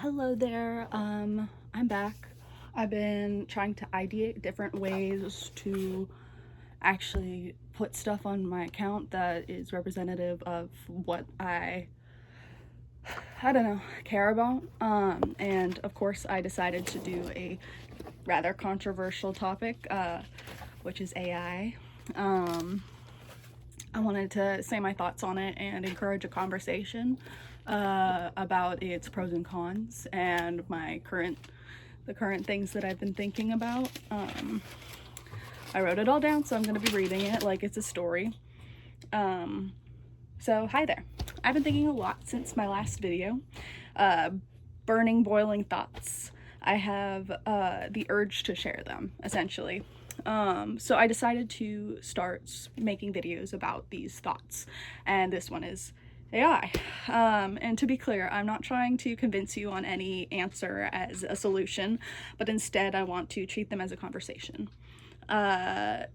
Hello there. I'm back. I've been trying to ideate different ways to actually put stuff on my account that is representative of what I don't know, care about. And of course, I decided to do a rather controversial topic, which is AI. I wanted to say my thoughts on it and encourage a conversation about its pros and cons and the current things that I've been thinking about. I wrote it all down, so I'm going to be reading it like it's a story. So hi there. I've been thinking a lot since my last video. Burning, boiling thoughts. I have the urge to share them, essentially. So I decided to start making videos about these thoughts, and this one is AI. And to be clear, I'm not trying to convince you on any answer as a solution, but instead I want to treat them as a conversation. I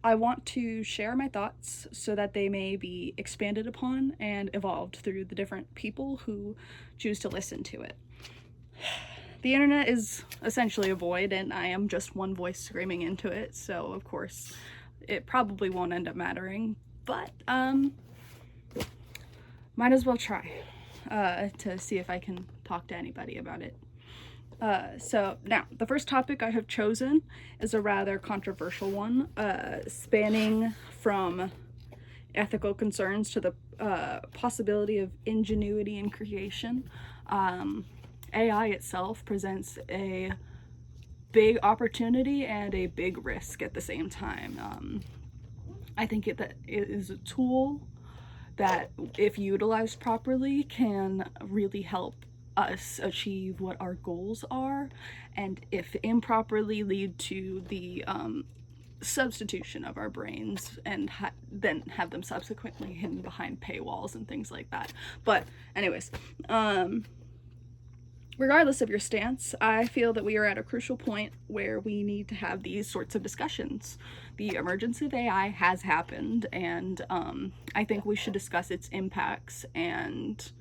want to share my thoughts so that they may be expanded upon and evolved through the different people who choose to listen to it. The internet is essentially a void, and I am just one voice screaming into it, so of course it probably won't end up mattering, but might as well try to see if I can talk to anybody about it. So now, the first topic I have chosen is a rather controversial one, spanning from ethical concerns to the possibility of ingenuity and creation. AI itself presents a big opportunity and a big risk at the same time. I think that it is a tool that, if utilized properly, can really help us achieve what our goals are, and if improperly, lead to the substitution of our brains and then have them subsequently hidden behind paywalls and things like that. But anyways, regardless of your stance, I feel that we are at a crucial point where we need to have these sorts of discussions. The emergence of AI has happened, and I think we should discuss its impacts and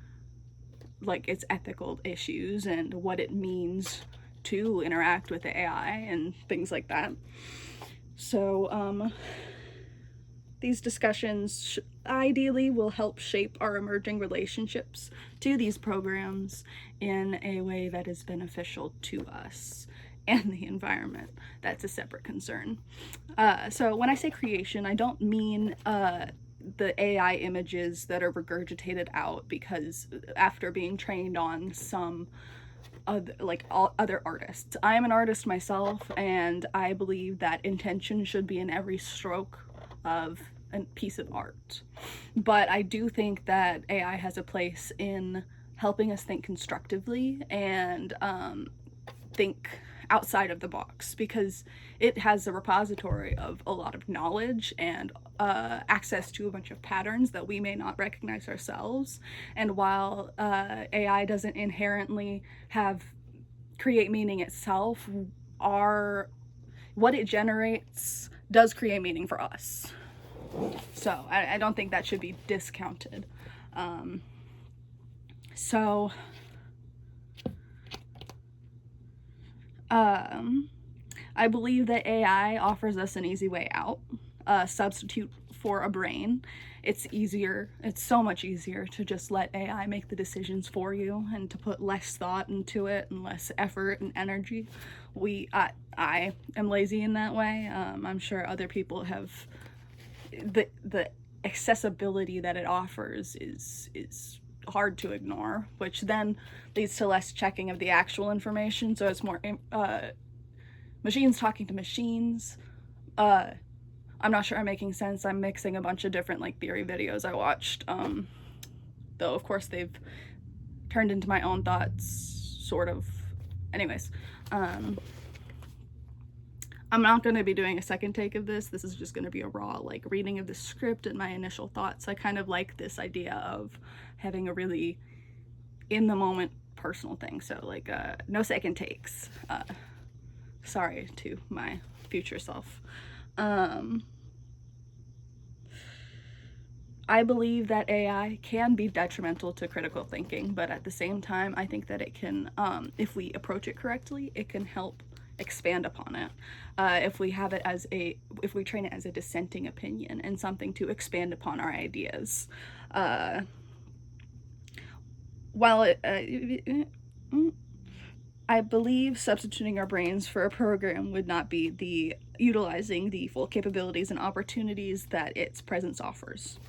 like its ethical issues and what it means to interact with AI and things like that. So these discussions ideally will help shape our emerging relationships to these programs in a way that is beneficial to us and the environment. That's a separate concern. So when I say creation, I don't mean the AI images that are regurgitated out because after being trained on some other artists. I am an artist myself, and I believe that intention should be in every stroke of a piece of art. But I do think that AI has a place in helping us think constructively and think outside of the box, because it has a repository of a lot of knowledge and access to a bunch of patterns that we may not recognize ourselves. And while AI doesn't inherently create meaning itself, what it generates does create meaning for us. So I don't think that should be discounted. I believe that AI offers us an easy way out, a substitute for a brain. It's so much easier to just let AI make the decisions for you and to put less thought into it and less effort and energy. I am lazy in that way. I'm sure other people have the accessibility that it offers is hard to ignore, which then leads to less checking of the actual information. So it's more machines talking to machines. I'm not sure I'm making sense. I'm mixing a bunch of different theory videos I watched, though of course they've turned into my own thoughts, sort of. Anyways, I'm not going to be doing a second take of this. This is just going to be a raw reading of the script and my initial thoughts. I kind of like this idea of having a really in the moment personal thing, so no second takes. Sorry to my future self. I believe that AI can be detrimental to critical thinking, but at the same time, I think that it can, if we approach it correctly, it can help expand upon it. If we have it as if we train it as a dissenting opinion and something to expand upon our ideas. While I believe substituting our brains for a program would not be utilizing the full capabilities and opportunities that its presence offers.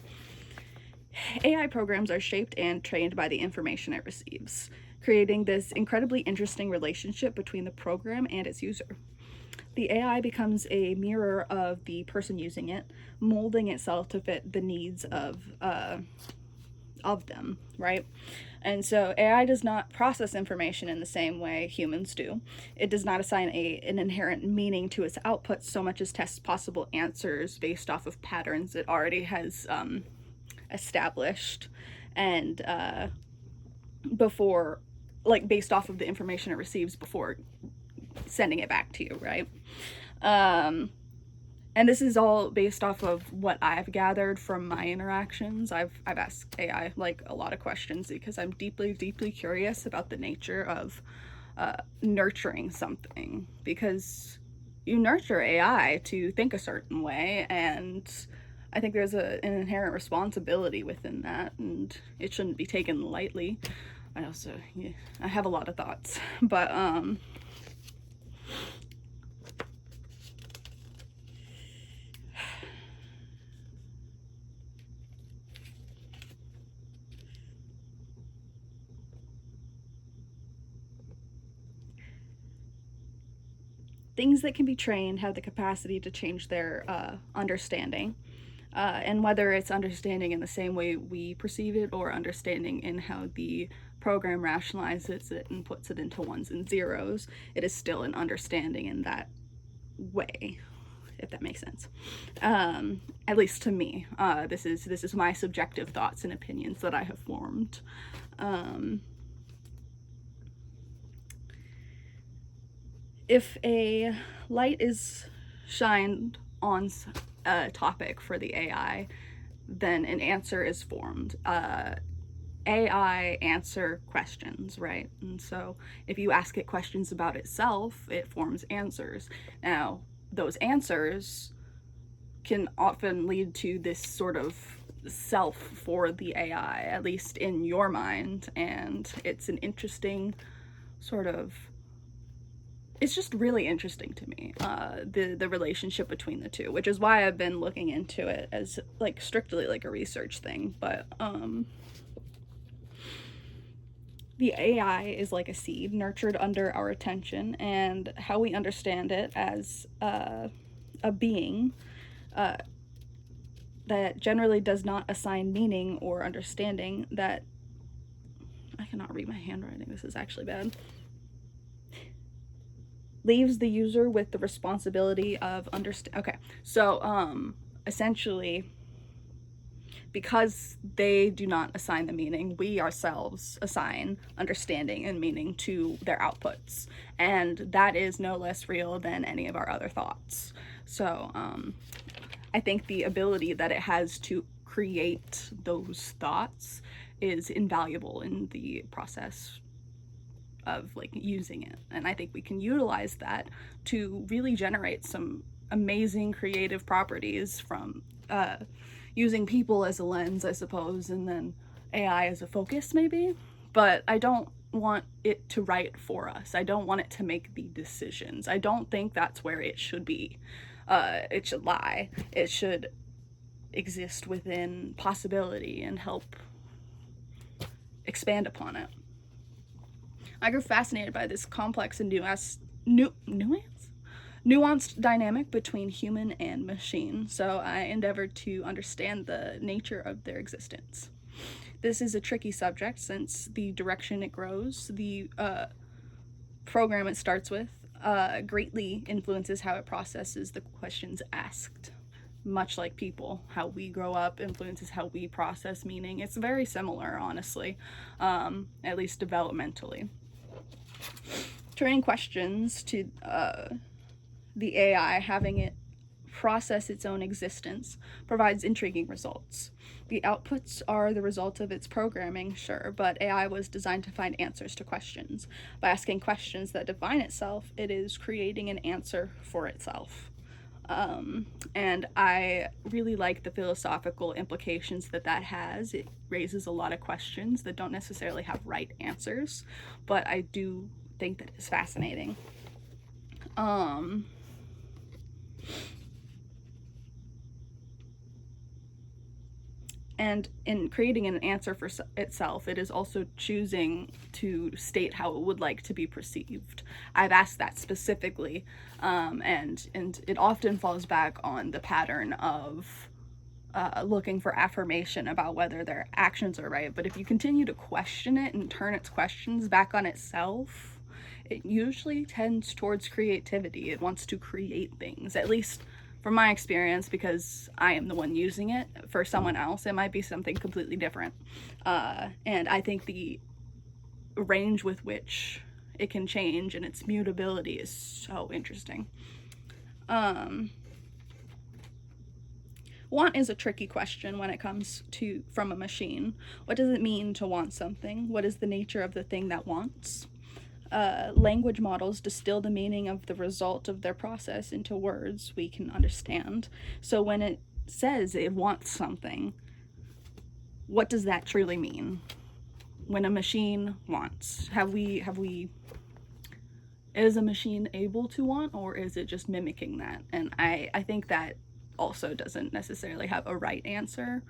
AI programs are shaped and trained by the information it receives, creating this incredibly interesting relationship between the program and its user. The AI becomes a mirror of the person using it, molding itself to fit the needs of them, right? And so AI does not process information in the same way humans do. It does not assign an inherent meaning to its output so much as tests possible answers based off of patterns it already has established, and before, like, based off of the information it receives before sending it back to you, right? And this is all based off of what I've gathered from my interactions. I've asked AI like a lot of questions because I'm deeply curious about the nature of nurturing something, because you nurture AI to think a certain way, and I think there's an inherent responsibility within that, and it shouldn't be taken lightly. I also, yeah, I have a lot of thoughts, but things that can be trained have the capacity to change their understanding. And whether it's understanding in the same way we perceive it or understanding in how the program rationalizes it and puts it into ones and zeros, it is still an understanding in that way, if that makes sense. At least to me. This is my subjective thoughts and opinions that I have formed. If a light is shined on a topic for the AI, then an answer is formed. AI answer questions, right? And so if you ask it questions about itself, it forms answers. Now, those answers can often lead to this sort of self for the AI, at least in your mind, and it's an interesting sort of, it's just really interesting to me, the relationship between the two, which is why I've been looking into it as like strictly like a research thing. But the AI is like a seed nurtured under our attention, and how we understand it as a being that generally does not assign meaning or understanding. That I cannot read my handwriting, this is actually bad. Leaves the user with the responsibility of essentially, because they do not assign the meaning, we ourselves assign understanding and meaning to their outputs, and that is no less real than any of our other thoughts. So I think the ability that it has to create those thoughts is invaluable in the process of like using it, and I think we can utilize that to really generate some amazing creative properties from using people as a lens, I suppose, and then AI as a focus maybe. But I don't want it to write for us. I don't want it to make the decisions. I don't think that's where it should be. It should lie. It should exist within possibility and help expand upon it. I grew fascinated by this complex and nuanced dynamic between human and machine, so I endeavored to understand the nature of their existence. This is a tricky subject since the direction it grows, the program it starts with, greatly influences how it processes the questions asked. Much like people, how we grow up influences how we process meaning. It's very similar, honestly, at least developmentally. Turning questions to the AI, having it process its own existence, provides intriguing results. The outputs are the result of its programming, sure, but AI was designed to find answers to questions. By asking questions that define itself, it is creating an answer for itself. And I really like the philosophical implications that has. It raises a lot of questions that don't necessarily have right answers, but I do think that it's fascinating. And in creating an answer for itself, it is also choosing to state how it would like to be perceived. I've asked that specifically, and it often falls back on the pattern of looking for affirmation about whether their actions are right. But if you continue to question it and turn its questions back on itself, it usually tends towards creativity. It wants to create things, at least from my experience, because I am the one using it. For someone else, it might be something completely different. And I think the range with which it can change and its mutability is so interesting. Want is a tricky question when it comes to from a machine. What does it mean to want something? What is the nature of the thing that wants? Language models distill the meaning of the result of their process into words we can understand. So when it says it wants something, what does that truly mean? When a machine wants, is a machine able to want, or is it just mimicking that? And I think that also doesn't necessarily have a right answer.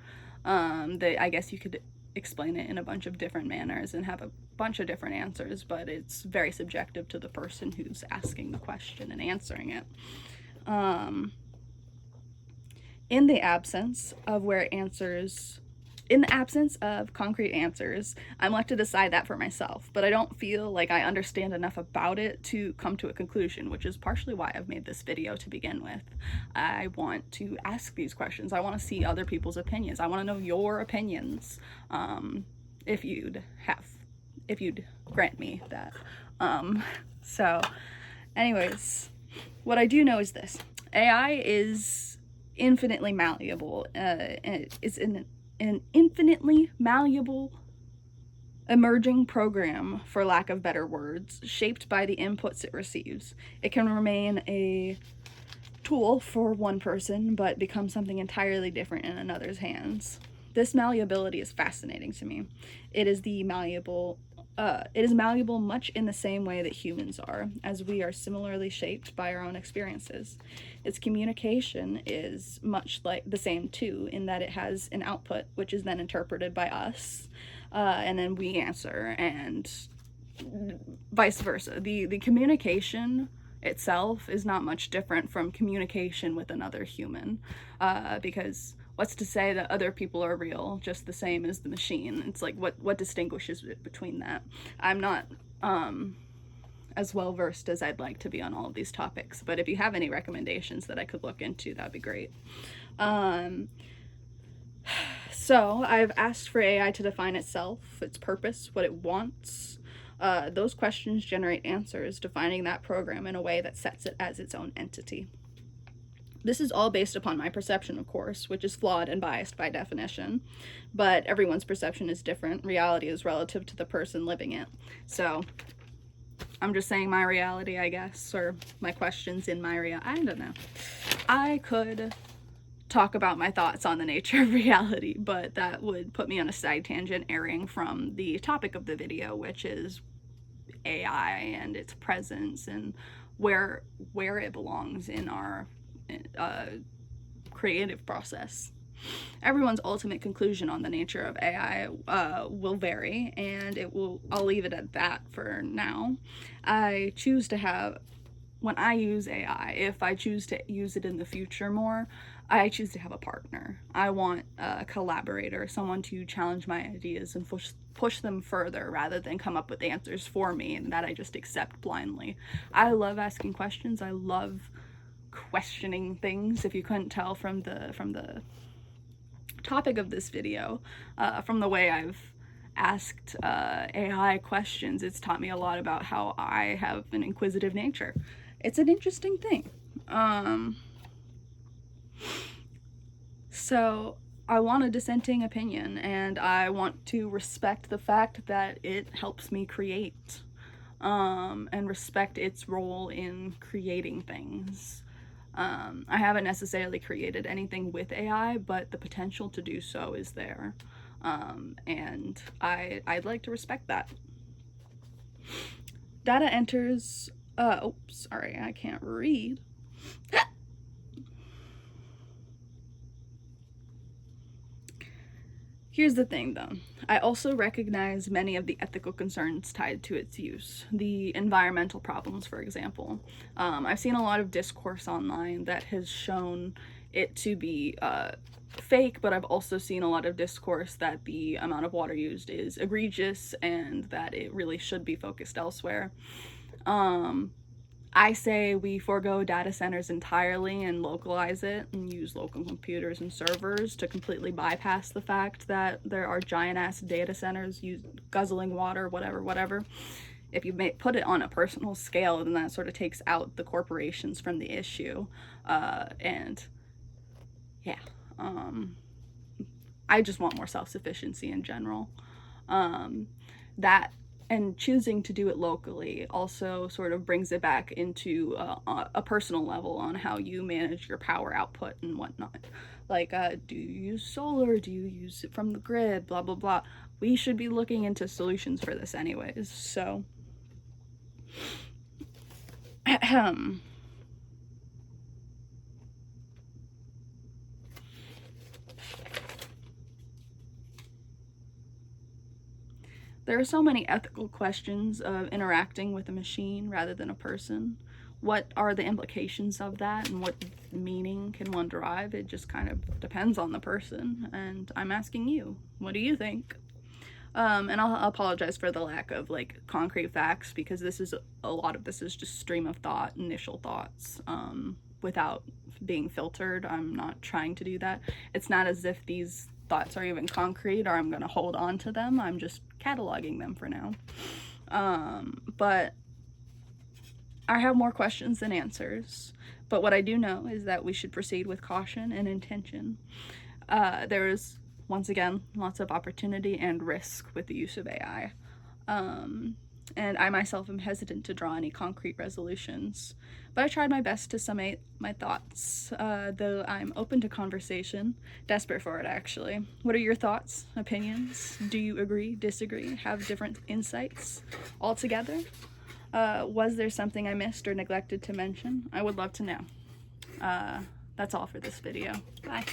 I guess you could explain it in a bunch of different manners and have a bunch of different answers, but it's very subjective to the person who's asking the question and answering it. In the absence of concrete answers, I'm left to decide that for myself, but I don't feel like I understand enough about it to come to a conclusion, which is partially why I've made this video to begin with. I want to ask these questions. I want to see other people's opinions. I want to know your opinions, if you'd grant me that. So anyways, what I do know is this: AI is infinitely malleable. It's an infinitely malleable emerging program, for lack of better words, shaped by the inputs it receives. It can remain a tool for one person, but become something entirely different in another's hands. This malleability is fascinating to me. It is malleable much in the same way that humans are, as we are similarly shaped by our own experiences. Its communication is much like the same too, in that it has an output, which is then interpreted by us, and then we answer, and vice versa. The communication itself is not much different from communication with another human, because what's to say that other people are real just the same as the machine? It's like, what distinguishes it between that? I'm not as well versed as I'd like to be on all of these topics, but if you have any recommendations that I could look into, that'd be great. So I've asked for AI to define itself, its purpose, what it wants. Those questions generate answers, defining that program in a way that sets it as its own entity. This is all based upon my perception, of course, which is flawed and biased by definition, but everyone's perception is different. Reality is relative to the person living it. So I'm just saying my reality, I guess, or my questions in my reality. I don't know. I could talk about my thoughts on the nature of reality, but that would put me on a side tangent, erring from the topic of the video, which is AI and its presence and where it belongs in our creative process. Everyone's ultimate conclusion on the nature of AI will vary, and I'll leave it at that for now. I choose to have, when I use AI, if I choose to use it in the future more, I choose to have a partner. I want a collaborator, someone to challenge my ideas and push them further rather than come up with answers for me and that I just accept blindly. I love asking questions. I love questioning things. If you couldn't tell from the topic of this video, from the way I've asked AI questions, it's taught me a lot about how I have an inquisitive nature. It's an interesting thing. So I want a dissenting opinion, and I want to respect the fact that it helps me create, and respect its role in creating things. I haven't necessarily created anything with AI, but the potential to do so is there. And I'd like to respect that. Data enters, oops, sorry, I can't read. Here's the thing though, I also recognize many of the ethical concerns tied to its use. The environmental problems, for example. I've seen a lot of discourse online that has shown it to be fake, but I've also seen a lot of discourse that the amount of water used is egregious and that it really should be focused elsewhere. I say we forego data centers entirely and localize it and use local computers and servers to completely bypass the fact that there are giant ass data centers guzzling water, whatever. If you put it on a personal scale, then that sort of takes out the corporations from the issue. And yeah, I just want more self-sufficiency in general. That and choosing to do it locally also sort of brings it back into a personal level on how you manage your power output and whatnot. Like, do you use solar? Do you use it from the grid? Blah, blah, blah. We should be looking into solutions for this anyways, so. There are so many ethical questions of interacting with a machine rather than a person. What are the implications of that, and what meaning can one derive? It just kind of depends on the person, and I'm asking you, what do you think? And I'll apologize for the lack of like concrete facts, because a lot of this is just stream of thought, initial thoughts, without being filtered. I'm not trying to do that. It's not as if these thoughts are even concrete or I'm gonna hold on to them. I'm just cataloging them for now. But I have more questions than answers. But what I do know is that we should proceed with caution and intention. There is, once again, lots of opportunity and risk with the use of AI. And I myself am hesitant to draw any concrete resolutions. But I tried my best to summate my thoughts, though I'm open to conversation, desperate for it actually. What are your thoughts, opinions? Do you agree, disagree, have different insights altogether? Was there something I missed or neglected to mention? I would love to know. That's all for this video. Bye.